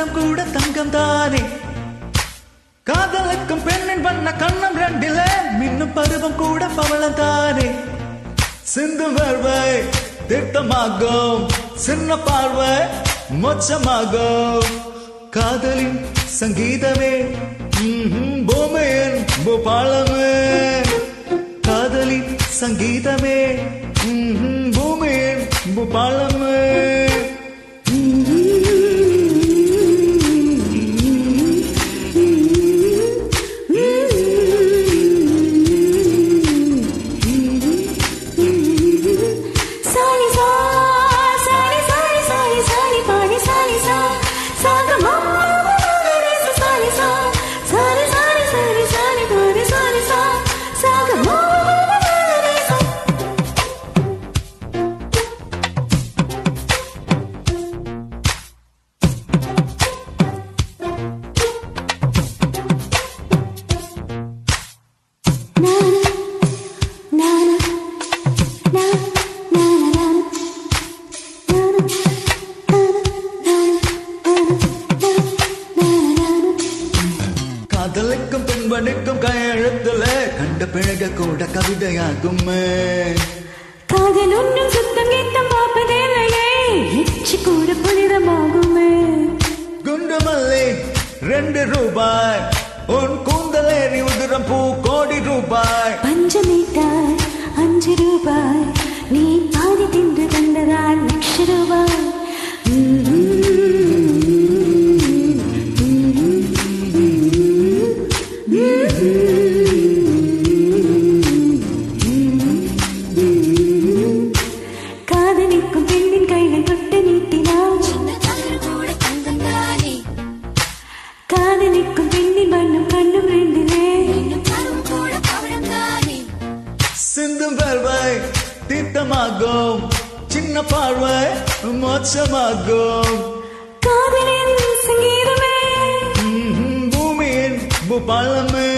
உள்ளம் கூட தங்கம் தானே. காதலுக்கும் பெண்ணின் வண்ண கண்ணம் ரெண்டிலே மின்னும் பருவம் கூட பவளம் தானே. சிந்து வேர்வை திட்டமாகும், சின்ன பார்வை மொச்சமாகும். காதலின் சங்கீதமே பூமியின் பூபாலமே. காதலின் சங்கீதமே பூமியின் பூபாலமே. காதலுக்கும் பின்பனுக்கும் கையெழுத்துல கண்ட பிழக கூட கவிதையாகும். காதல் ஒன்றும் சுத்தம் கீத்தம் பார்ப்பதேலையே எச்சி கூட புனிதமாகுமே. குண்டு மல்லி 2 ரூபாய், உன் கூந்தலேறி உதிரம் பூ கோடி ரூபாய். பஞ்சமீட்டாய் 5 ரூபாய், நீ பாதி தின்று தந்ததால் ₹1,00,000. காதலிக்கும் பெண்ணின் கைகள் தொட்டு நீட்டினாள், காதலிக்கும் பெண்ணின் வண்ணம் கண்ணும் ரெண்டிலே சிந்தும் வேர்வை தீர்த்தமாகும், சின்ன பார்வை மோட்சமாகும். காதலின் சங்கீதமே பூமியின் பூபாலமே.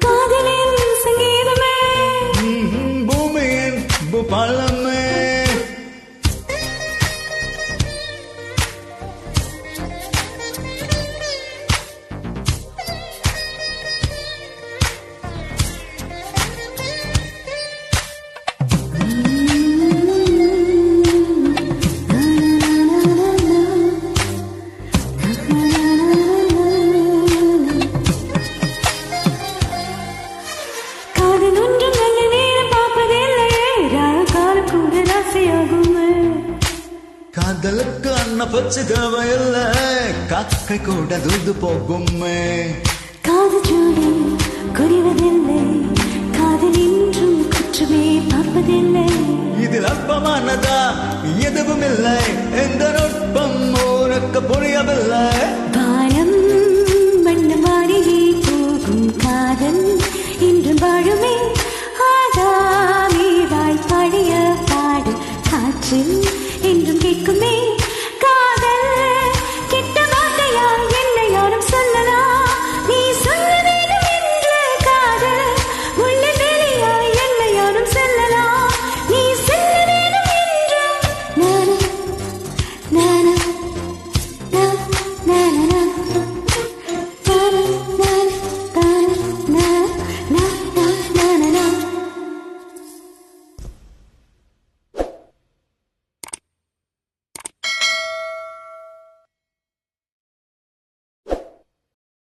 காதலின் சங்கீதமே பூமியின் பூபாலமே. காதலுக்கு அன்ன பச்சை தேவையில்லை, காக்கை கூட தூது போகும். காதல் ஜோடி குறைவதில்லை, காதல் இன்றும் குற்றமே பார்ப்பதில்லை. இதில் அற்பமானதா எதுவும் இல்லை, எந்த நுட்பம் உனக்கு புரியவில்லை. வானம் மண்ண மாறியே போகும் காதல் இன்றும் வாழுமே. ஆதாமே வாய்ப்பாடிய பாடு காற்றில்